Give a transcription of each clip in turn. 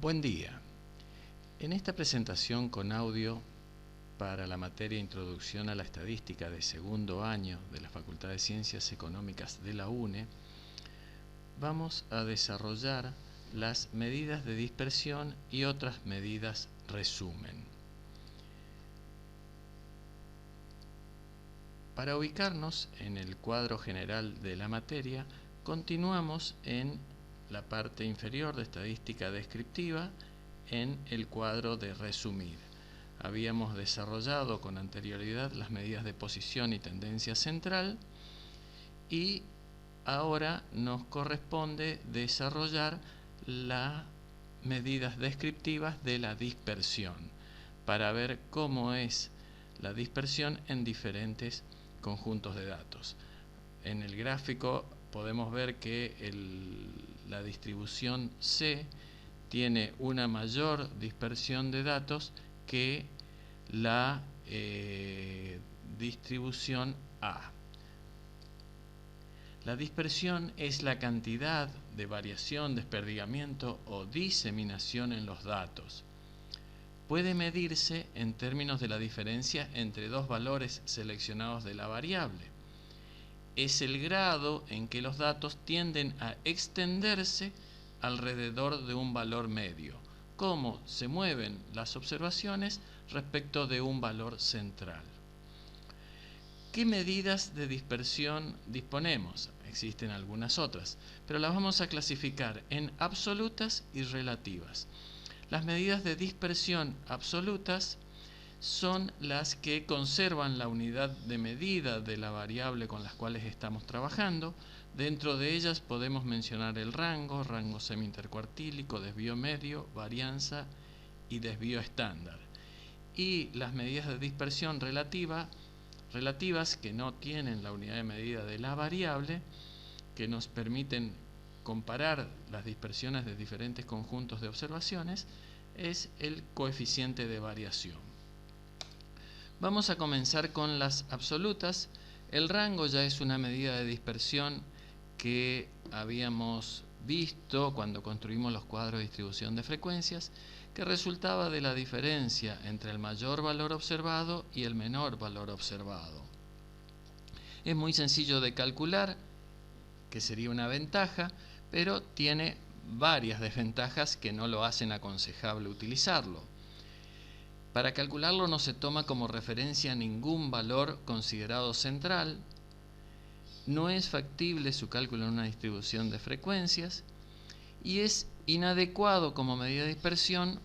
Buen día. En esta presentación con audio para la materia Introducción a la Estadística de segundo año de la Facultad de Ciencias Económicas de la UNE, vamos a desarrollar las medidas de dispersión y otras medidas resumen. Para ubicarnos en el cuadro general de la materia, continuamos en la parte inferior de estadística descriptiva en el cuadro de resumir. Habíamos desarrollado con anterioridad las medidas de posición y tendencia central y ahora nos corresponde desarrollar las medidas descriptivas de la dispersión para ver cómo es la dispersión en diferentes conjuntos de datos. En el gráfico podemos ver que la distribución C tiene una mayor dispersión de datos que la distribución A. La dispersión es la cantidad de variación, desperdigamiento o diseminación en los datos. Puede medirse en términos de la diferencia entre dos valores seleccionados de la variable. Es el grado en que los datos tienden a extenderse alrededor de un valor medio, cómo se mueven las observaciones respecto de un valor central. ¿Qué medidas de dispersión disponemos? Existen algunas otras, pero las vamos a clasificar en absolutas y relativas. Las medidas de dispersión absolutas son las que conservan la unidad de medida de la variable con las cuales estamos trabajando. Dentro de ellas podemos mencionar el rango semi-intercuartílico, desvío medio, varianza y desvío estándar. Y las medidas de dispersión relativas que no tienen la unidad de medida de la variable, que nos permiten comparar las dispersiones de diferentes conjuntos de observaciones, es el coeficiente de variación. Vamos a comenzar con las absolutas. El rango ya es una medida de dispersión que habíamos visto cuando construimos los cuadros de distribución de frecuencias, que resultaba de la diferencia entre el mayor valor observado y el menor valor observado. Es muy sencillo de calcular, que sería una ventaja, pero tiene varias desventajas que no lo hacen aconsejable utilizarlo. Para calcularlo no se toma como referencia ningún valor considerado central, no es factible su cálculo en una distribución de frecuencias y es inadecuado como medida de dispersión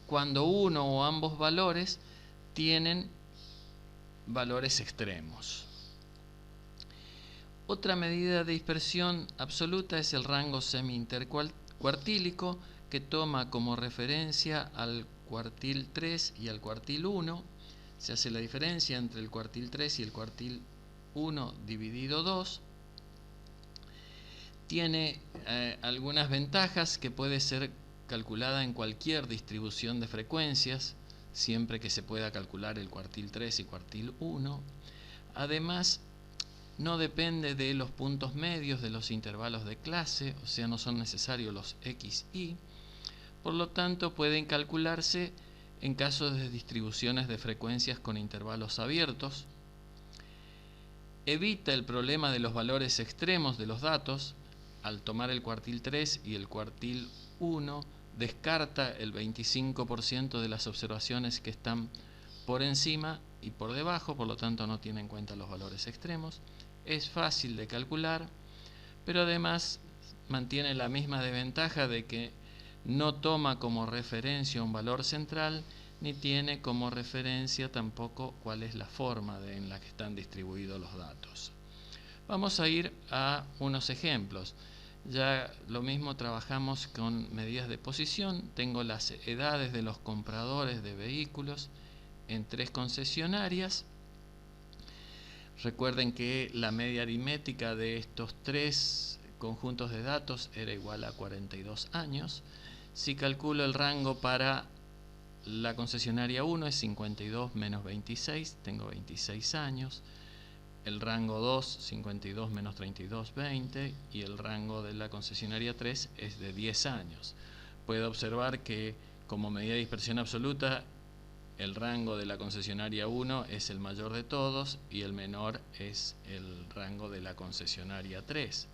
cuando uno o ambos valores tienen valores extremos. Otra medida de dispersión absoluta es el rango semi-intercuartílico, que toma como referencia al cuartil 3 y al cuartil 1. Se hace la diferencia entre el cuartil 3 y el cuartil 1 dividido 2. Tiene algunas ventajas, que puede ser calculada en cualquier distribución de frecuencias, siempre que se pueda calcular el cuartil 3 y cuartil 1. Además, no depende de los puntos medios de los intervalos de clase, o sea, no son necesarios los x, y. Por lo tanto, pueden calcularse en casos de distribuciones de frecuencias con intervalos abiertos. Evita el problema de los valores extremos de los datos. Al tomar el cuartil 3 y el cuartil 1, descarta el 25% de las observaciones que están por encima y por debajo, por lo tanto no tiene en cuenta los valores extremos. Es fácil de calcular, pero además mantiene la misma desventaja de que no toma como referencia un valor central, ni tiene como referencia tampoco cuál es la forma en la que están distribuidos los datos. Vamos a ir a unos ejemplos. Ya lo mismo trabajamos con medidas de posición. Tengo las edades de los compradores de vehículos en 3 concesionarias. Recuerden que la media aritmética de estos 3 conjuntos de datos era igual a 42 años. Si calculo el rango para la concesionaria 1 es 52 menos 26, tengo 26 años. El rango 2, 52 menos 32, 20. Y el rango de la concesionaria 3 es de 10 años. puede observar que como medida de dispersión absoluta, el rango de la concesionaria 1 es el mayor de todos y el menor es el rango de la concesionaria 3.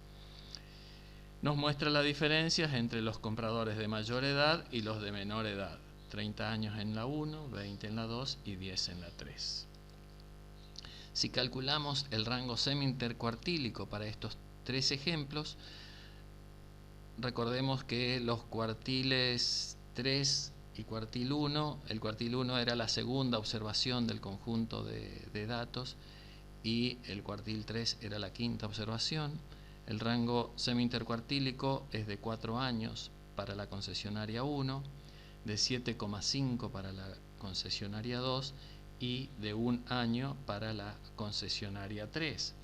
Nos muestra las diferencias entre los compradores de mayor edad y los de menor edad. 30 años en la 1, 20 en la 2 y 10 en la 3. Si calculamos el rango semi-intercuartílico para estos tres ejemplos, recordemos que los cuartiles 3 y cuartil 1, el cuartil 1 era la segunda observación del conjunto de datos y el cuartil 3 era la quinta observación. El rango semi-intercuartílico es de 4 años para la concesionaria 1, de 7,5 para la concesionaria 2 y de 1 año para la concesionaria 3.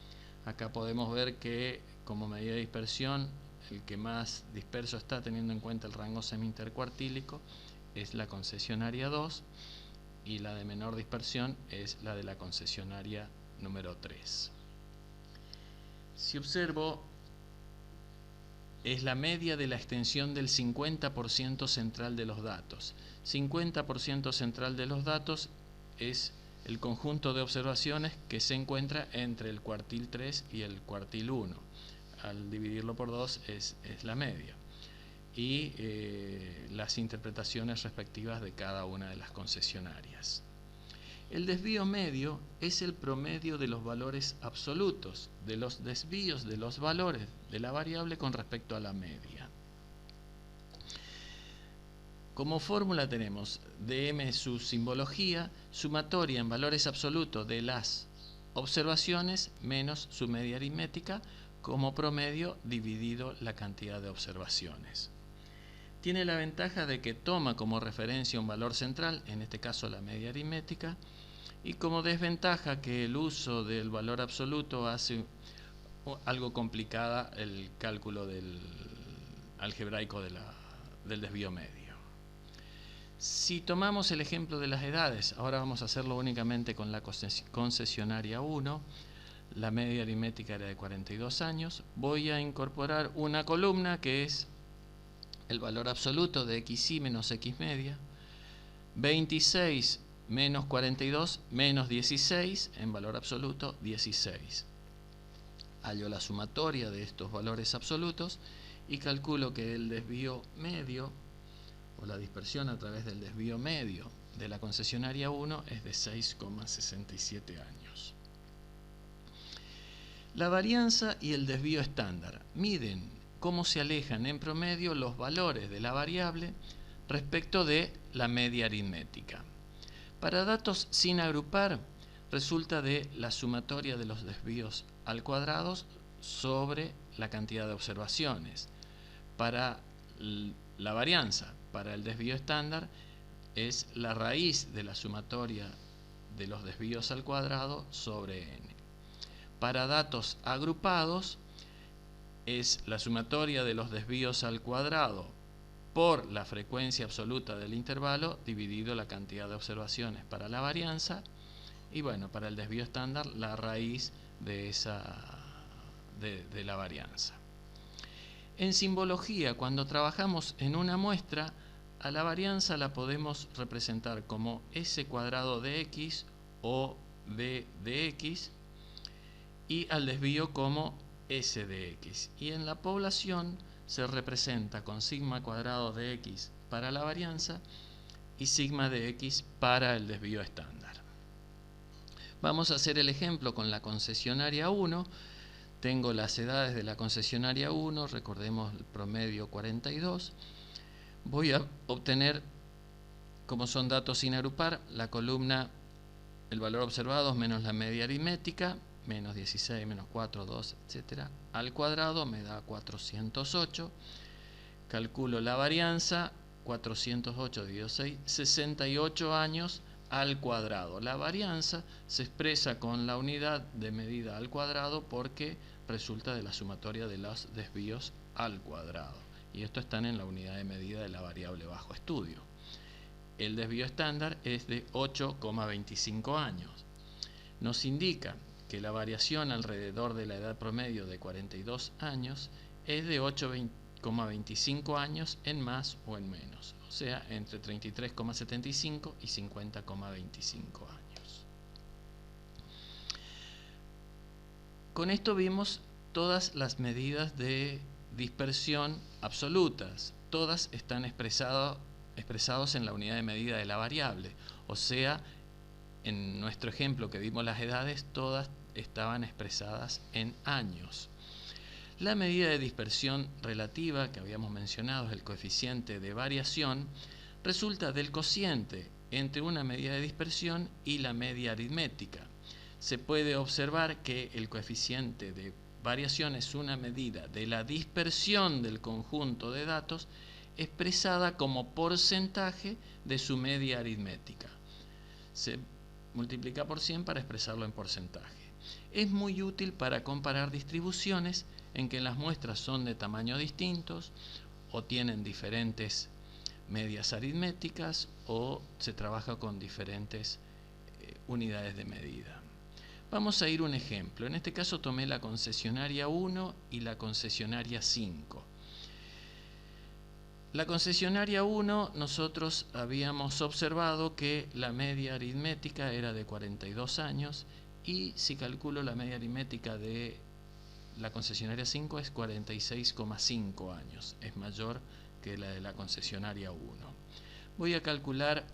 Acá podemos ver que como medida de dispersión, el que más disperso está teniendo en cuenta el rango semi-intercuartílico es la concesionaria 2 y la de menor dispersión es la de la concesionaria número 3. Si observo, es la media de la extensión del 50% central de los datos. 50% central de los datos es el conjunto de observaciones que se encuentra entre el cuartil 3 y el cuartil 1. Al dividirlo por 2 es la media. Y las interpretaciones respectivas de cada una de las concesionarias. El desvío medio es el promedio de los valores absolutos, de los desvíos de los valores de la variable con respecto a la media. Como fórmula tenemos dm su simbología, sumatoria en valores absolutos de las observaciones menos su media aritmética como promedio dividido la cantidad de observaciones. Tiene la ventaja de que toma como referencia un valor central, en este caso la media aritmética, y como desventaja que el uso del valor absoluto hace algo complicada el cálculo del algebraico del desvío medio. Si tomamos el ejemplo de las edades, ahora vamos a hacerlo únicamente con la concesionaria 1, la media aritmética era de 42 años, voy a incorporar una columna que es el valor absoluto de xi menos x media, 26 menos 42 menos 16, en valor absoluto 16. Hallo la sumatoria de estos valores absolutos y calculo que el desvío medio, o la dispersión a través del desvío medio de la concesionaria 1 es de 6,67 años. La varianza y el desvío estándar miden cómo se alejan en promedio los valores de la variable respecto de la media aritmética. Para datos sin agrupar, resulta de la sumatoria de los desvíos al cuadrado sobre la cantidad de observaciones. Para la varianza, para el desvío estándar, es la raíz de la sumatoria de los desvíos al cuadrado sobre n. Para datos agrupados, es la sumatoria de los desvíos al cuadrado por la frecuencia absoluta del intervalo dividido la cantidad de observaciones para la varianza y bueno, para el desvío estándar la raíz de la varianza. En simbología, cuando trabajamos en una muestra, a la varianza la podemos representar como s cuadrado de x o b de x y al desvío como s de x. Y en la población se representa con sigma cuadrado de x para la varianza y sigma de x para el desvío estándar. Vamos a hacer el ejemplo con la concesionaria 1. Tengo las edades de la concesionaria 1, recordemos el promedio 42. Voy a obtener, como son datos sin agrupar, la columna, el valor observado menos la media aritmética, menos 16, menos 4, 2, etc. al cuadrado me da 408. Calculo la varianza, 408 dividido 6, 68 años al cuadrado. La varianza se expresa con la unidad de medida al cuadrado porque resulta de la sumatoria de los desvíos al cuadrado. Y esto están en la unidad de medida de la variable bajo estudio. El desvío estándar es de 8,25 años. Nos indica que la variación alrededor de la edad promedio de 42 años es de 13,25 años en más o en menos, o sea, entre 33,75 y 50,25 años. Con esto vimos todas las medidas de dispersión absolutas. Todas están expresados en la unidad de medida de la variable. O sea, en nuestro ejemplo que vimos las edades, todas estaban expresadas en años. La medida de dispersión relativa que habíamos mencionado es el coeficiente de variación, resulta del cociente entre una medida de dispersión y la media aritmética. Se puede observar que el coeficiente de variación es una medida de la dispersión del conjunto de datos expresada como porcentaje de su media aritmética. Se multiplica por 100 para expresarlo en porcentaje. Es muy útil para comparar distribuciones en que las muestras son de tamaños distintos o tienen diferentes medias aritméticas o se trabaja con diferentes unidades de medida. Vamos a ir un ejemplo. En este caso tomé la concesionaria 1 y la concesionaria 5. La concesionaria 1, nosotros habíamos observado que la media aritmética era de 42 años y si calculo la media aritmética de la concesionaria 5 es 46,5 años, es mayor que la de la concesionaria 1. Voy a calcular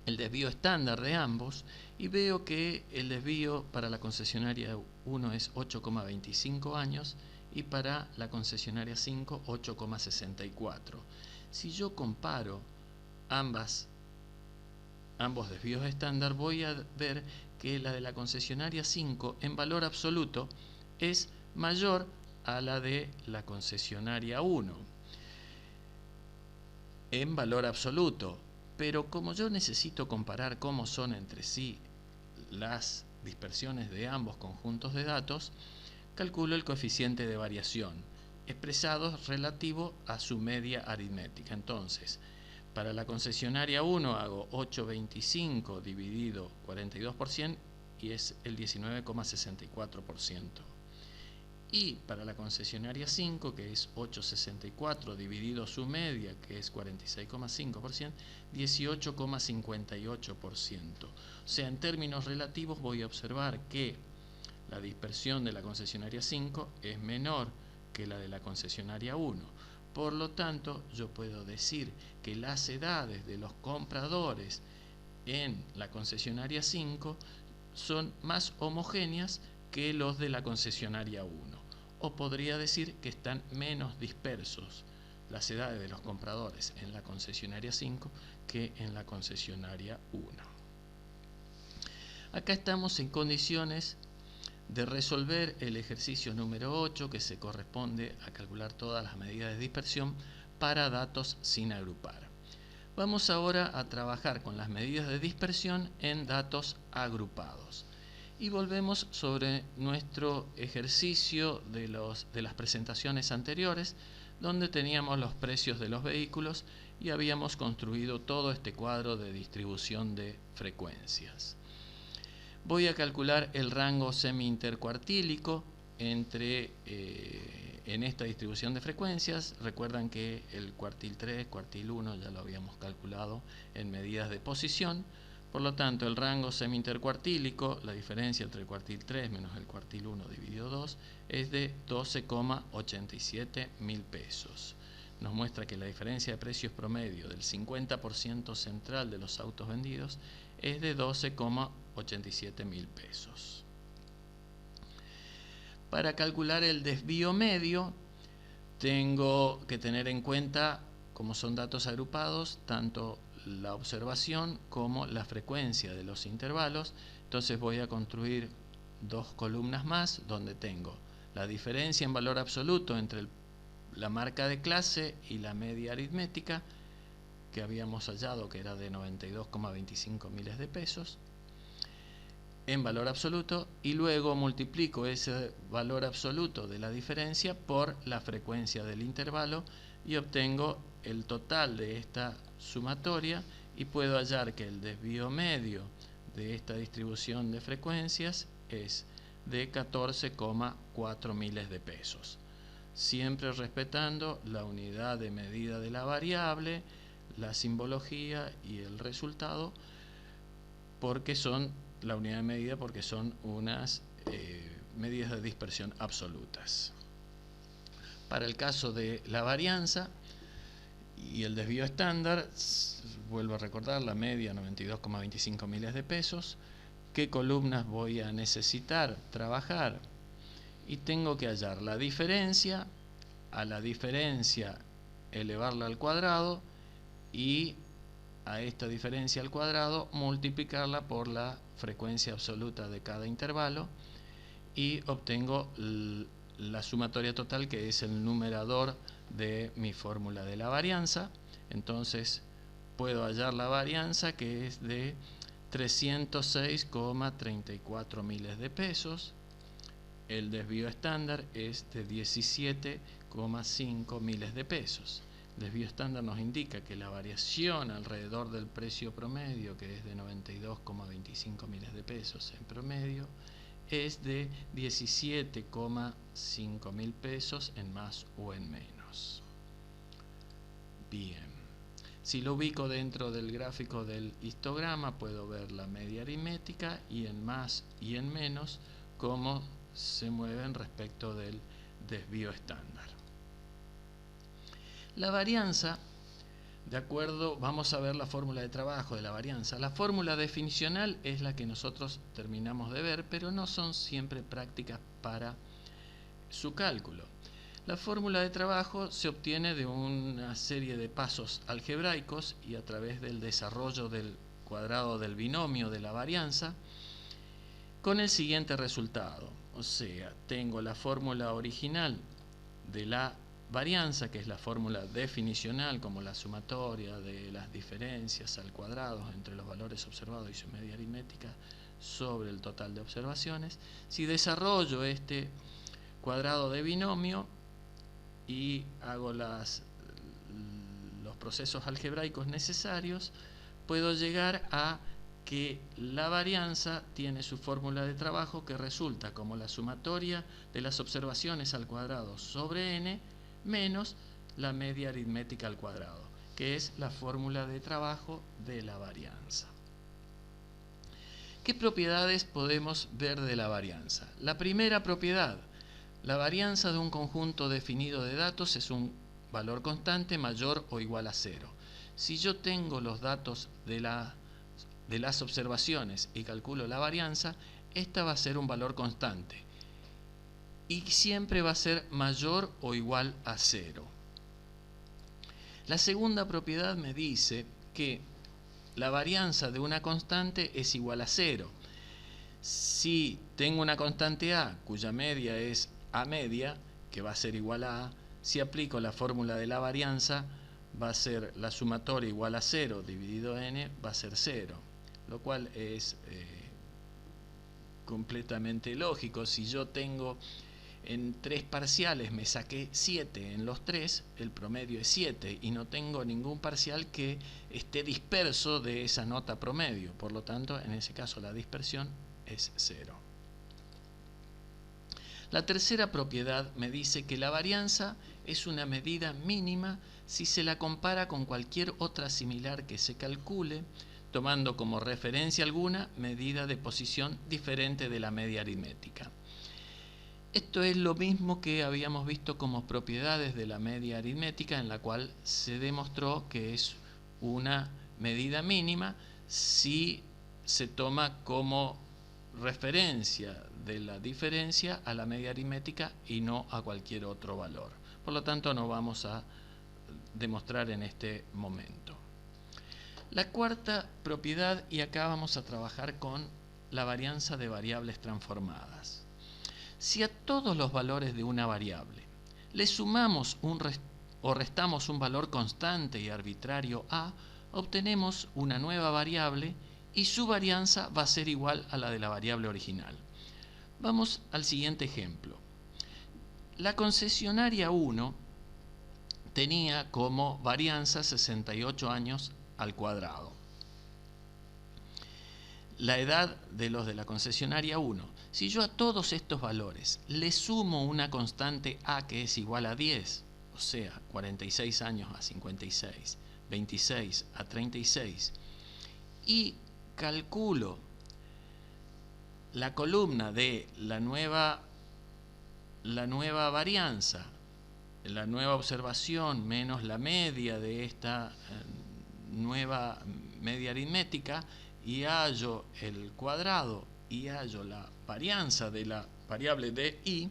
el desvío estándar de ambos y veo que el desvío para la concesionaria 1 es 8,25 años y para la concesionaria 5 8,64. Si yo comparo ambos desvíos estándar, voy a ver que la de la concesionaria 5 en valor absoluto es mayor a la de la concesionaria 1 en valor absoluto, pero como yo necesito comparar cómo son entre sí las dispersiones de ambos conjuntos de datos, calculo el coeficiente de variación, expresado relativo a su media aritmética. Entonces, para la concesionaria 1 hago 8,25 dividido 42% y es el 19,64%. Y para la concesionaria 5, que es 8,64 dividido su media, que es 46,5%, 18,58%. O sea, en términos relativos voy a observar que la dispersión de la concesionaria 5 es menor que la de la concesionaria 1. Por lo tanto, yo puedo decir que las edades de los compradores en la concesionaria 5 son más homogéneas que los de la concesionaria 1. O podría decir que están menos dispersos las edades de los compradores en la concesionaria 5 que en la concesionaria 1. Acá estamos en condiciones de resolver el ejercicio número 8, que se corresponde a calcular todas las medidas de dispersión para datos sin agrupar. Vamos ahora a trabajar con las medidas de dispersión en datos agrupados. Y volvemos sobre nuestro ejercicio de las presentaciones anteriores, donde teníamos los precios de los vehículos y habíamos construido todo este cuadro de distribución de frecuencias. Voy a calcular el rango semi-intercuartílico en esta distribución de frecuencias. Recuerdan que el cuartil 3, cuartil 1 ya lo habíamos calculado en medidas de posición. Por lo tanto, el rango semi-intercuartílico, la diferencia entre el cuartil 3 menos el cuartil 1 dividido 2, es de 12,87 mil pesos. Nos muestra que la diferencia de precios promedio del 50% central de los autos vendidos es de 12,87 mil pesos. Para calcular el desvío medio, tengo que tener en cuenta, como son datos agrupados, tanto la observación como la frecuencia de los intervalos. Entonces voy a construir dos columnas más donde tengo la diferencia en valor absoluto entre la marca de clase y la media aritmética, que habíamos hallado que era de 92,25 miles de pesos en valor absoluto, y luego multiplico ese valor absoluto de la diferencia por la frecuencia del intervalo y obtengo el total de esta sumatoria y puedo hallar que el desvío medio de esta distribución de frecuencias es de 14,4 miles de pesos. siempre respetando la unidad de medida de la variable, la simbología y el resultado, porque son la unidad de medida, porque son unas medidas de dispersión absolutas. Para el caso de la varianza y el desvío estándar, vuelvo a recordar la media 92,25 miles de pesos. ¿Qué columnas voy a necesitar trabajar? Y tengo que hallar la diferencia, a la diferencia elevarla al cuadrado y a esta diferencia al cuadrado multiplicarla por la frecuencia absoluta de cada intervalo y obtengo la sumatoria total, que es el numerador de mi fórmula de la varianza. Entonces puedo hallar la varianza, que es de 306,34 miles de pesos. El desvío estándar es de 17,5 miles de pesos. El desvío estándar nos indica que la variación alrededor del precio promedio, que es de 92,25 miles de pesos en promedio, es de 17,5 mil pesos en más o en menos. Bien, si lo ubico dentro del gráfico del histograma, puedo ver la media aritmética y en más y en menos cómo se mueven respecto del desvío estándar. La varianza, de acuerdo, vamos a ver la fórmula de trabajo de la varianza. La fórmula definicional es la que nosotros terminamos de ver, pero no son siempre prácticas para su cálculo. La fórmula de trabajo se obtiene de una serie de pasos algebraicos y a través del desarrollo del cuadrado del binomio de la varianza, con el siguiente resultado. O sea, tengo la fórmula original de la varianza, que es la fórmula definicional, como la sumatoria de las diferencias al cuadrado entre los valores observados y su media aritmética sobre el total de observaciones. Si desarrollo este cuadrado de binomio y hago los procesos algebraicos necesarios, puedo llegar a que la varianza tiene su fórmula de trabajo, que resulta como la sumatoria de las observaciones al cuadrado sobre n menos la media aritmética al cuadrado, que es la fórmula de trabajo de la varianza. ¿Qué propiedades podemos ver de la varianza? La primera propiedad: la varianza de un conjunto definido de datos es un valor constante mayor o igual a 0. Si yo tengo los datos de las observaciones y calculo la varianza, esta va a ser un valor constante y siempre va a ser mayor o igual a 0. La segunda propiedad me dice que la varianza de una constante es igual a 0. Si tengo una constante a cuya media es a media, que va a ser igual a si aplico la fórmula de la varianza, va a ser la sumatoria igual a 0 dividido n, va a ser 0, lo cual es completamente lógico. Si yo tengo en 3 parciales, me saqué 7 en los 3, el promedio es 7 y no tengo ningún parcial que esté disperso de esa nota promedio. Por lo tanto, en ese caso la dispersión es 0. La tercera propiedad me dice que la varianza es una medida mínima si se la compara con cualquier otra similar que se calcule, tomando como referencia alguna medida de posición diferente de la media aritmética. Esto es lo mismo que habíamos visto como propiedades de la media aritmética, en la cual se demostró que es una medida mínima si se toma como referencia de la diferencia a la media aritmética y no a cualquier otro valor. Por lo tanto, no vamos a demostrar en este momento. La cuarta propiedad, y acá vamos a trabajar con la varianza de variables transformadas. Si a todos los valores de una variable le sumamos o restamos un valor constante y arbitrario a, obtenemos una nueva variable y su varianza va a ser igual a la de la variable original. Vamos al siguiente ejemplo. La concesionaria 1 tenía como varianza 68 años al cuadrado. la edad de los de la concesionaria 1. Si yo a todos estos valores le sumo una constante A que es igual a 10, o sea, 46 años a 56, 26 a 36, y calculo la columna de la nueva varianza, la nueva observación menos la media de esta nueva media aritmética, y hallo el cuadrado y hallo la varianza de la variable DI,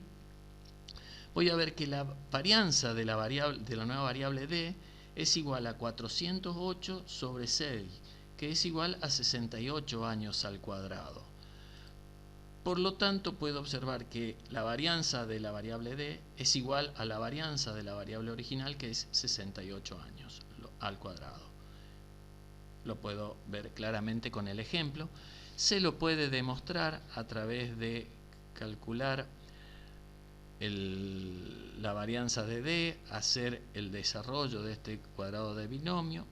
voy a ver que la varianza de la nueva variable D es igual a 408 sobre 6, que es igual a 68 años al cuadrado. Por lo tanto, puedo observar que la varianza de la variable D es igual a la varianza de la variable original, que es 68 años al cuadrado. Lo puedo ver claramente con el ejemplo. Se lo puede demostrar a través de calcular la varianza de D, hacer el desarrollo de este cuadrado de binomio,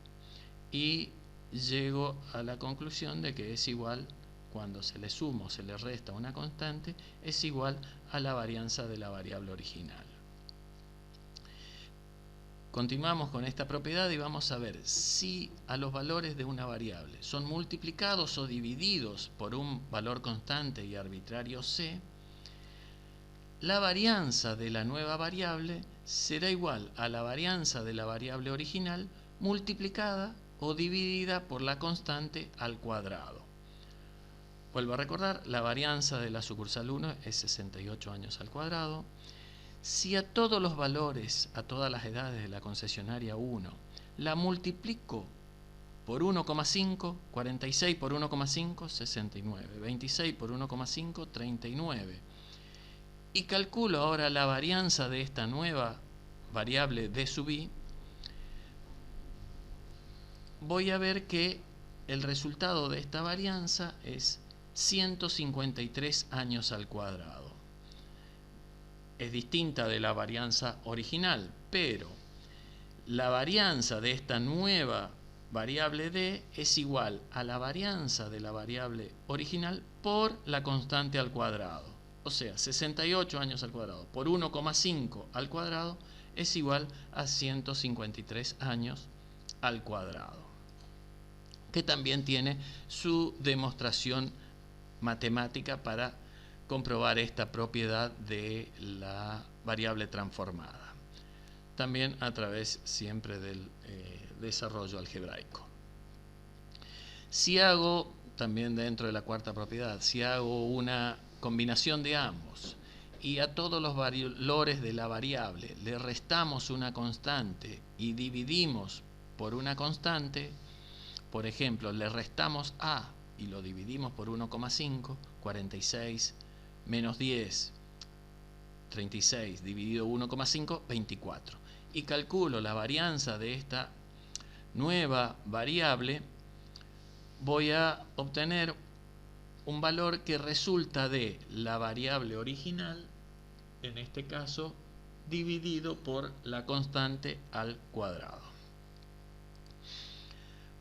y llego a la conclusión de que es igual, cuando se le suma o se le resta una constante, es igual a la varianza de la variable original. Continuamos con esta propiedad y vamos a ver si a los valores de una variable son multiplicados o divididos por un valor constante y arbitrario C, la varianza de la nueva variable será igual a la varianza de la variable original multiplicada o dividida por la constante al cuadrado. Vuelvo a recordar, la varianza de la sucursal 1 es 68 años al cuadrado. Si a todos los valores, a todas las edades de la concesionaria 1, la multiplico por 1,5, 46 por 1,5, 69, 26 por 1,5, 39. Y calculo ahora la varianza de esta nueva variable D sub I, voy a ver que el resultado de esta varianza es 153 años al cuadrado. Es distinta de la varianza original, pero la varianza de esta nueva variable D es igual a la varianza de la variable original por la constante al cuadrado. O sea, 68 años al cuadrado por 1,5 al cuadrado es igual a 153 años al cuadrado, que también tiene su demostración matemática para comprobar esta propiedad de la variable transformada, también a través siempre del desarrollo algebraico. Si hago, también dentro de la cuarta propiedad, si hago una combinación de ambos y a todos los valores de la variable le restamos una constante y dividimos por una constante, por ejemplo, le restamos A y lo dividimos por 1,5, 46 menos 10, 36 dividido 1,5, 24. Y calculo la varianza de esta nueva variable, voy a obtener un valor que resulta de la variable original, en este caso, dividido por la constante al cuadrado.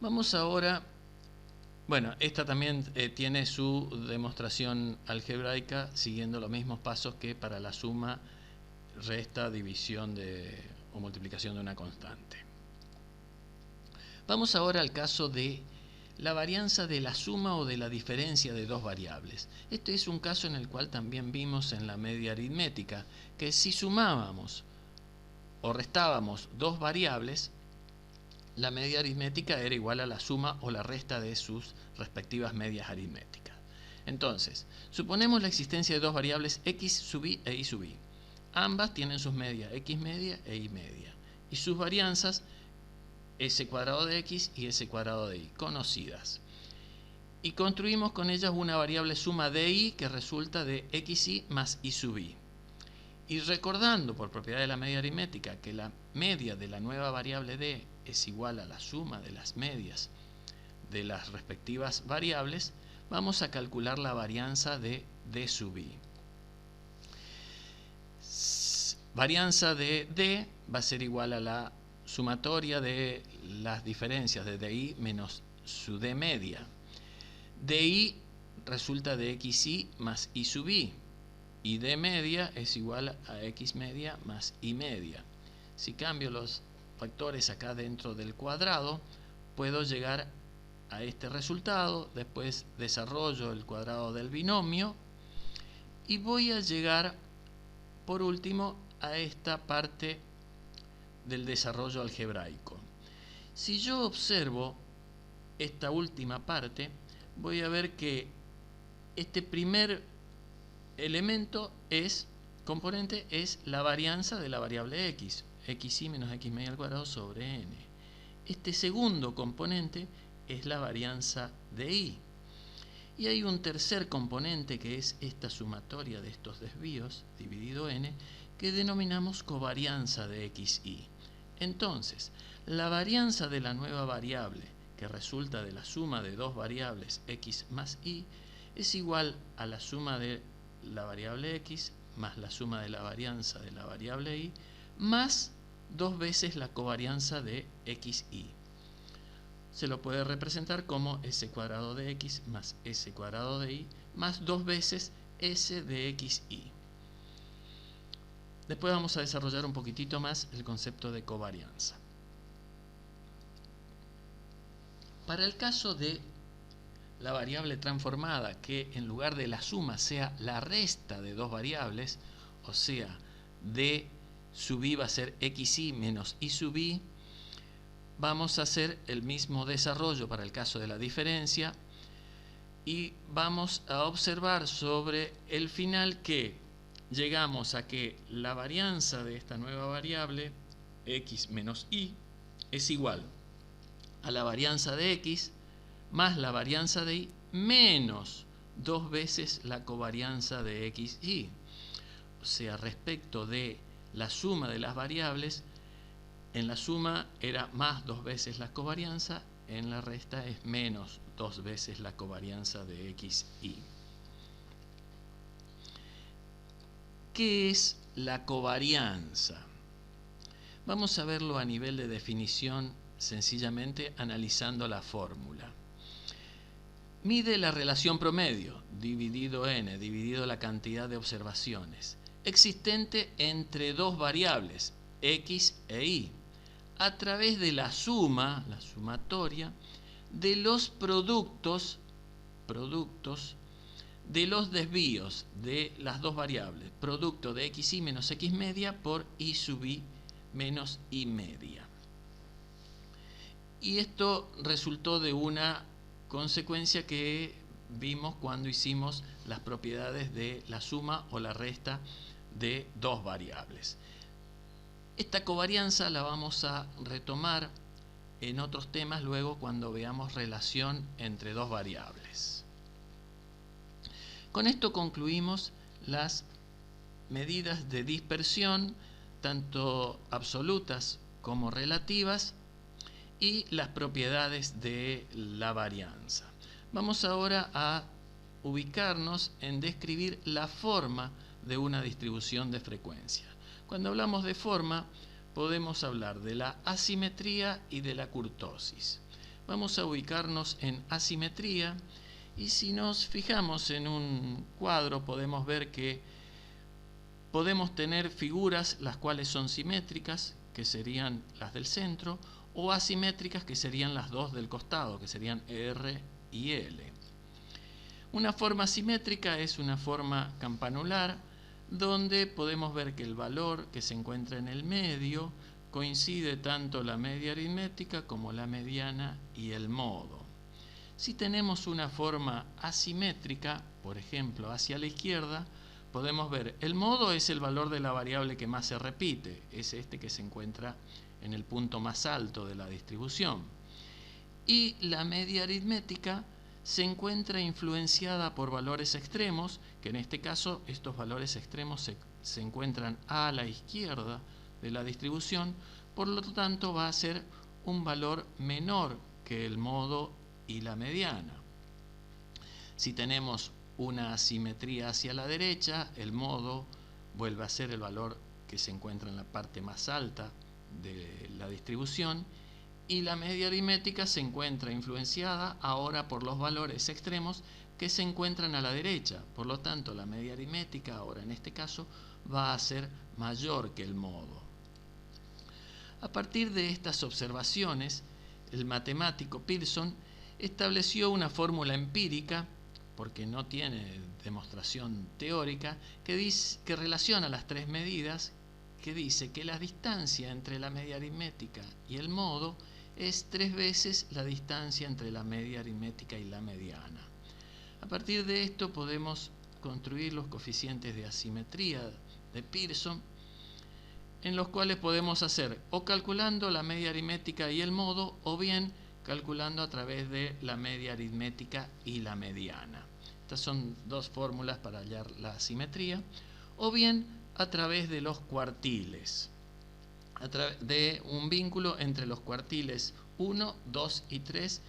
Vamos ahora, bueno, esta también tiene su demostración algebraica siguiendo los mismos pasos que para la suma, resta, división o multiplicación de una constante. Vamos ahora al caso de la varianza de la suma o de la diferencia de dos variables. Este es un caso en el cual también vimos en la media aritmética que si sumábamos o restábamos dos variables, la media aritmética era igual a la suma o la resta de sus respectivas medias aritméticas. Entonces, suponemos la existencia de dos variables x sub i e y sub i. Ambas tienen sus medias x media e y media, y sus varianzas s cuadrado de x y s cuadrado de y, conocidas. Y construimos con ellas una variable suma de i que resulta de xi más y sub i. Y recordando por propiedad de la media aritmética que la media de la nueva variable d es igual a la suma de las medias de las respectivas variables, vamos a calcular la varianza de d sub i. Varianza de d va a ser igual a la sumatoria de las diferencias de di menos su d media. Di resulta de xi más y sub i. Y d media es igual a x media más y media. Si cambio los factores acá dentro del cuadrado, puedo llegar a este resultado. Después desarrollo el cuadrado del binomio y voy a llegar por último a esta parte del desarrollo algebraico. Si yo observo esta última parte, voy a ver que este primer elemento componente es la varianza de la variable x, xi menos x media al cuadrado sobre n. Este segundo componente es la varianza de i. Y hay un tercer componente que es esta sumatoria de estos desvíos dividido n, que denominamos covarianza de xi. Entonces, la varianza de la nueva variable, que resulta de la suma de dos variables x más y, es igual a la suma de la variable x más la suma de la varianza de la variable y, más dos veces la covarianza de xi. Se lo puede representar como s cuadrado de x más s cuadrado de y más dos veces s de xi. Después vamos a desarrollar un poquitito más el concepto de covarianza. Para el caso de la variable transformada, que en lugar de la suma sea la resta de dos variables, o sea, d sub i va a ser xi menos i sub i, vamos a hacer el mismo desarrollo para el caso de la diferencia y vamos a observar sobre el final que llegamos a que la varianza de esta nueva variable x menos y es igual a la varianza de x más la varianza de y menos dos veces la covarianza de xy. O sea, respecto de la suma de las variables, en la suma era más dos veces la covarianza, en la resta es menos dos veces la covarianza de xy. ¿Qué es la covarianza? Vamos a verlo a nivel de definición, sencillamente analizando la fórmula. Mide la relación promedio, dividido n, dividido la cantidad de observaciones, existente entre dos variables, x e y, a través de la suma, la sumatoria, de los productos de los desvíos de las dos variables, producto de xi menos x media por y sub i menos y media. Y esto resultó de una consecuencia que vimos cuando hicimos las propiedades de la suma o la resta de dos variables. Esta covarianza la vamos a retomar en otros temas luego cuando veamos relación entre dos variables. Con esto concluimos las medidas de dispersión, tanto absolutas como relativas, y las propiedades de la varianza. Vamos ahora a ubicarnos en describir la forma de una distribución de frecuencia. Cuando hablamos de forma, podemos hablar de la asimetría y de la kurtosis. Vamos a ubicarnos en asimetría y si nos fijamos en un cuadro podemos ver que podemos tener figuras las cuales son simétricas, que serían las del centro, o asimétricas, que serían las dos del costado, que serían R y L. Una forma simétrica es una forma campanular, donde podemos ver que el valor que se encuentra en el medio coincide tanto la media aritmética como la mediana y el modo. Si tenemos una forma asimétrica, por ejemplo hacia la izquierda, podemos ver el modo es el valor de la variable que más se repite, es este que se encuentra en el punto más alto de la distribución. Y la media aritmética se encuentra influenciada por valores extremos, que en este caso estos valores extremos se encuentran a la izquierda de la distribución, por lo tanto va a ser un valor menor que el modo y la mediana. Si tenemos una asimetría hacia la derecha, el modo vuelve a ser el valor que se encuentra en la parte más alta de la distribución y la media aritmética se encuentra influenciada ahora por los valores extremos que se encuentran a la derecha. Por lo tanto, la media aritmética ahora en este caso va a ser mayor que el modo. A partir de estas observaciones, el matemático Pearson estableció una fórmula empírica, porque no tiene demostración teórica, que relaciona las tres medidas, que dice que la distancia entre la media aritmética y el modo es 3 veces la distancia entre la media aritmética y la mediana. A partir de esto podemos construir los coeficientes de asimetría de Pearson, en los cuales podemos hacer o calculando la media aritmética y el modo, o bien calculando a través de la media aritmética y la mediana. Estas son dos fórmulas para hallar la asimetría, o bien a través de los cuartiles, de un vínculo entre los cuartiles 1, 2 y 3,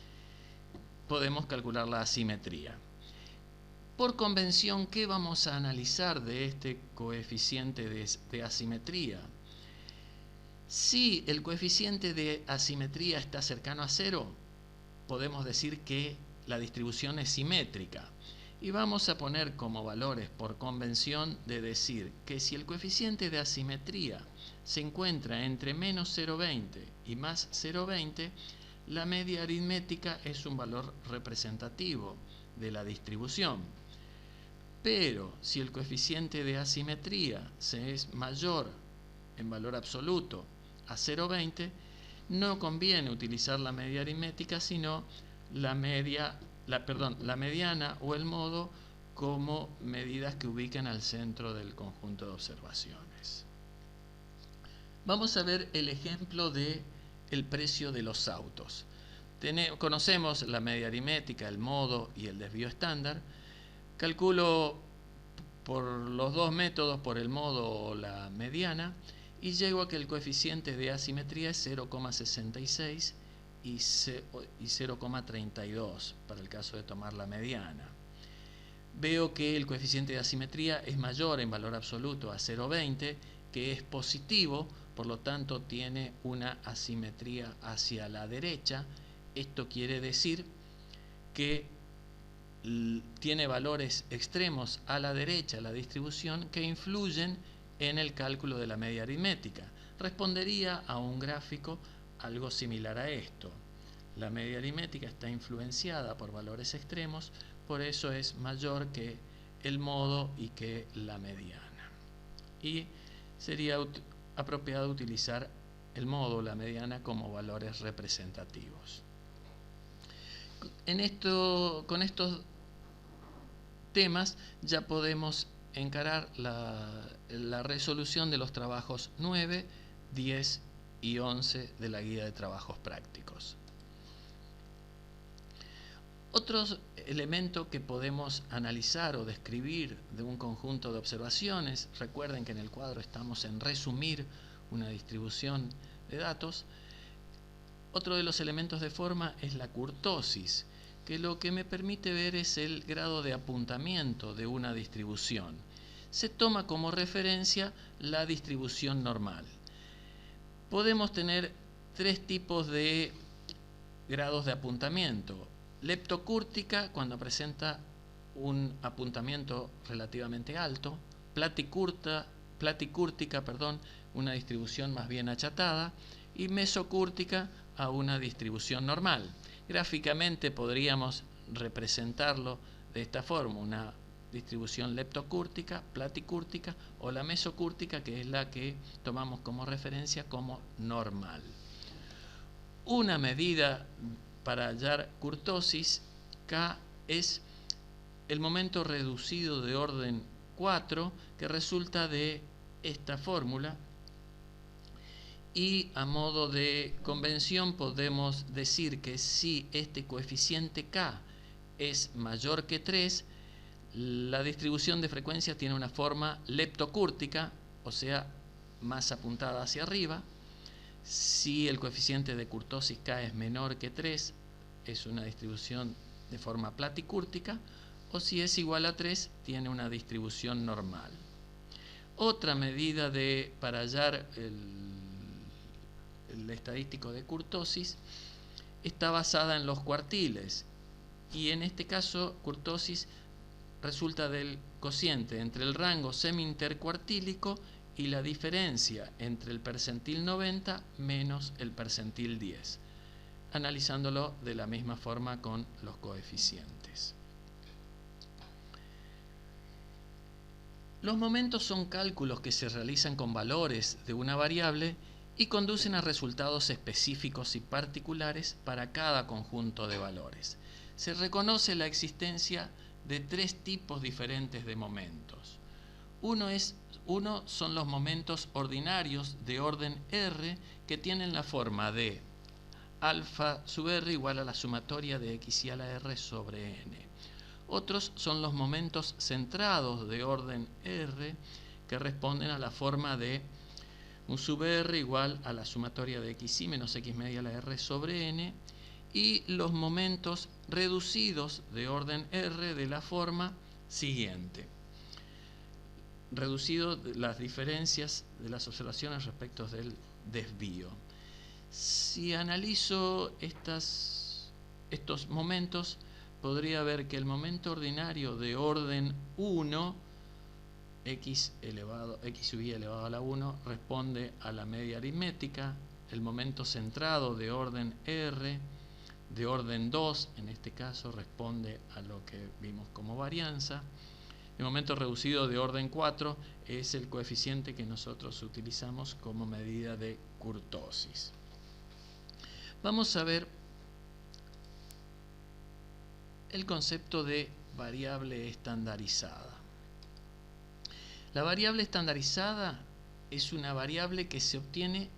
podemos calcular la asimetría. Por convención, ¿qué vamos a analizar de este coeficiente de asimetría? Si el coeficiente de asimetría está cercano a 0, podemos decir que la distribución es simétrica. Y vamos a poner como valores por convención de decir que si el coeficiente de asimetría se encuentra entre menos 0,20 y más 0,20, la media aritmética es un valor representativo de la distribución. Pero si el coeficiente de asimetría es mayor en valor absoluto a 0,20, no conviene utilizar la media aritmética, sino la mediana o el modo como medidas que ubican al centro del conjunto de observaciones. Vamos a ver el ejemplo de el precio de los autos. Conocemos la media aritmética, el modo y el desvío estándar. Calculo por los dos métodos, por el modo o la mediana, y llego a que el coeficiente de asimetría es 0,66 y 0,32 para el caso de tomar la mediana. Veo que el coeficiente de asimetría es mayor en valor absoluto a 0,20, que es positivo, por lo tanto tiene una asimetría hacia la derecha. Esto quiere decir que tiene valores extremos a la derecha la distribución que influyen en el cálculo de la media aritmética. Respondería a un gráfico algo similar a esto. La media aritmética está influenciada por valores extremos, por eso es mayor que el modo y que la mediana. Y sería apropiado utilizar el modo o la mediana como valores representativos. Con estos temas ya podemos encarar la resolución de los trabajos 9, 10 y 11 de la guía de trabajos prácticos. Otros elementos que podemos analizar o describir de un conjunto de observaciones, recuerden que en el cuadro estamos en resumir una distribución de datos. Otro de los elementos de forma es la kurtosis, que lo que me permite ver es el grado de apuntamiento de una distribución. Se toma como referencia la distribución normal. Podemos tener tres tipos de grados de apuntamiento. Leptocúrtica, cuando presenta un apuntamiento relativamente alto. Platicúrtica, una distribución más bien achatada. Y mesocúrtica, a una distribución normal. Gráficamente podríamos representarlo de esta forma: una distribución leptocúrtica, platicúrtica o la mesocúrtica, que es la que tomamos como referencia como normal. Una medida para hallar kurtosis K es el momento reducido de orden 4, que resulta de esta fórmula. Y a modo de convención podemos decir que si este coeficiente K es mayor que 3, la distribución de frecuencia tiene una forma leptocúrtica, o sea, más apuntada hacia arriba. Si el coeficiente de kurtosis K es menor que 3, es una distribución de forma platicúrtica, o si es igual a 3, tiene una distribución normal. Otra medida para hallar el estadístico de kurtosis, está basada en los cuartiles. Y en este caso, kurtosis resulta del cociente entre el rango semi-intercuartílico y la diferencia entre el percentil 90 menos el percentil 10, analizándolo de la misma forma con los coeficientes. Los momentos son cálculos que se realizan con valores de una variable y conducen a resultados específicos y particulares para cada conjunto de valores. Se reconoce la existencia de tres tipos diferentes de momentos. Uno son los momentos ordinarios de orden R, que tienen la forma de alfa sub R igual a la sumatoria de x y a la R sobre n. Otros son los momentos centrados de orden R, que responden a la forma de un sub R igual a la sumatoria de xy menos x media a la R sobre n, y los momentos reducidos de orden R de la forma siguiente. Reducido las diferencias de las observaciones respecto del desvío. Si analizo estos momentos, podría ver que el momento ordinario de orden 1, x sub y elevado a la 1, responde a la media aritmética. El momento centrado de orden R, de orden 2, en este caso, responde a lo que vimos como varianza. El momento reducido de orden 4 es el coeficiente que nosotros utilizamos como medida de kurtosis. Vamos a ver el concepto de variable estandarizada. La variable estandarizada es una variable que se obtiene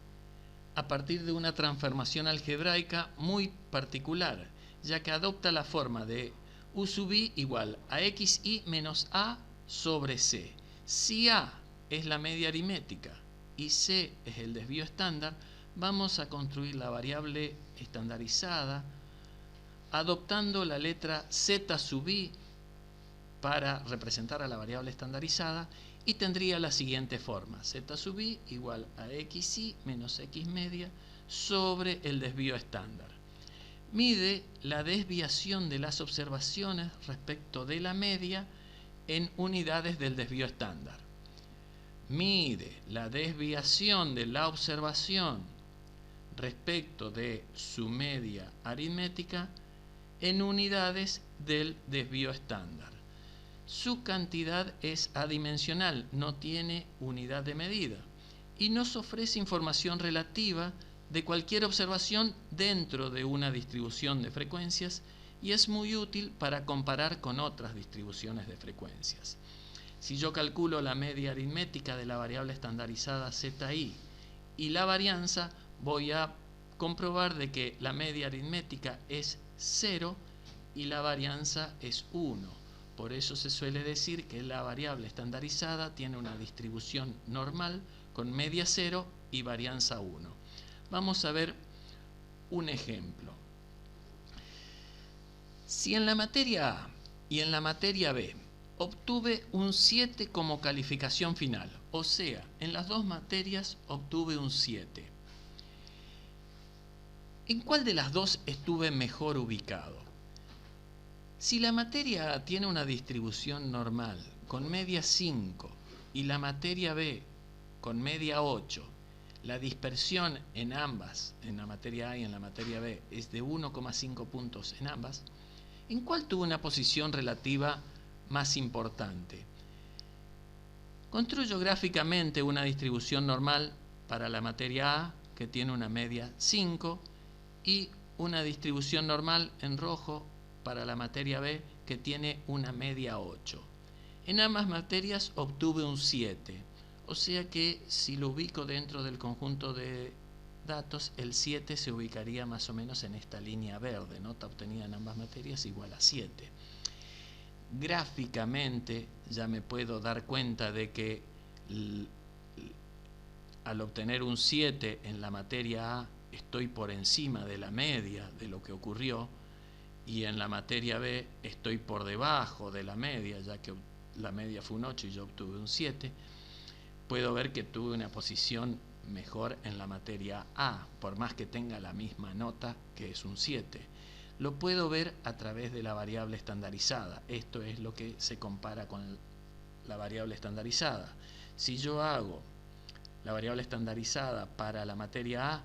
a partir de una transformación algebraica muy particular, ya que adopta la forma de u sub i igual a xi menos a sobre c. Si a es la media aritmética y c es el desvío estándar, vamos a construir la variable estandarizada adoptando la letra z sub i para representar a la variable estandarizada, y tendría la siguiente forma: z sub i igual a xi menos x media sobre el desvío estándar. Mide la desviación de las observaciones respecto de la media en unidades del desvío estándar. Mide la desviación de la observación respecto de su media aritmética en unidades del desvío estándar. Su cantidad es adimensional, no tiene unidad de medida, y nos ofrece información relativa de cualquier observación dentro de una distribución de frecuencias, y es muy útil para comparar con otras distribuciones de frecuencias. Si yo calculo la media aritmética de la variable estandarizada zi y la varianza, voy a comprobar de que la media aritmética es 0 y la varianza es 1. Por eso se suele decir que la variable estandarizada tiene una distribución normal con media 0 y varianza 1. Vamos a ver un ejemplo. Si en la materia A y en la materia B obtuve un 7 como calificación final, o sea, en las dos materias obtuve un 7, ¿en cuál de las dos estuve mejor ubicado? Si la materia A tiene una distribución normal con media 5 y la materia B con media 8, la dispersión en ambas, en la materia A y en la materia B, es de 1,5 puntos en ambas, ¿en cuál tuvo una posición relativa más importante? Construyo gráficamente una distribución normal para la materia A, que tiene una media 5, y una distribución normal en rojo para la materia B, que tiene una media 8. En ambas materias obtuve un 7, o sea que si lo ubico dentro del conjunto de datos, el 7 se ubicaría más o menos en esta línea verde, nota obtenida en ambas materias igual a 7. Gráficamente ya me puedo dar cuenta de que al obtener un 7 en la materia A estoy por encima de la media de lo que ocurrió, y en la materia B estoy por debajo de la media, ya que la media fue un 8 y yo obtuve un 7. Puedo ver que tuve una posición mejor en la materia A, por más que tenga la misma nota, que es un 7. Lo puedo ver a través de la variable estandarizada. Esto es lo que se compara con la variable estandarizada. Si yo hago la variable estandarizada para la materia A,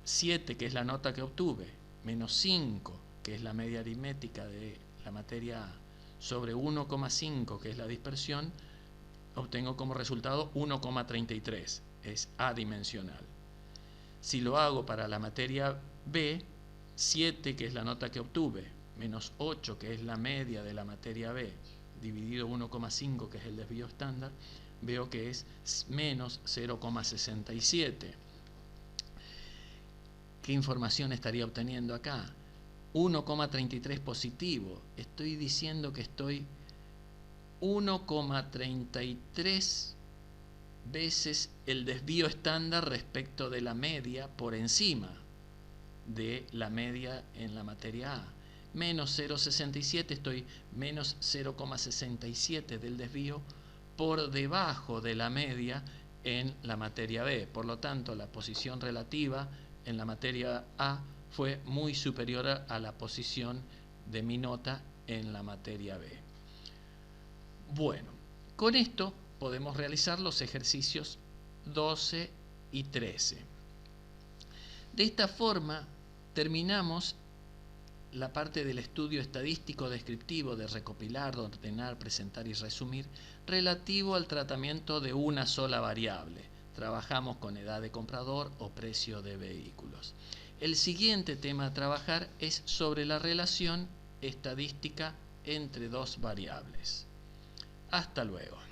7, que es la nota que obtuve, menos 5, que es la media aritmética de la materia A, sobre 1,5, que es la dispersión, obtengo como resultado 1,33, es adimensional. Si lo hago para la materia B, 7, que es la nota que obtuve, menos 8, que es la media de la materia B, dividido 1,5, que es el desvío estándar, veo que es menos 0,67. ¿Qué información estaría obteniendo acá? 1,33 positivo. Estoy diciendo que estoy 1,33 veces el desvío estándar respecto de la media por encima de la media en la materia A. Menos 0,67, estoy menos 0,67 del desvío por debajo de la media en la materia B. Por lo tanto, la posición relativa en la materia A fue muy superior a la posición de mi nota en la materia B. Bueno, con esto podemos realizar los ejercicios 12 y 13. De esta forma terminamos la parte del estudio estadístico descriptivo de recopilar, ordenar, presentar y resumir relativo al tratamiento de una sola variable. Trabajamos con edad de comprador o precio de vehículos. El siguiente tema a trabajar es sobre la relación estadística entre dos variables. Hasta luego.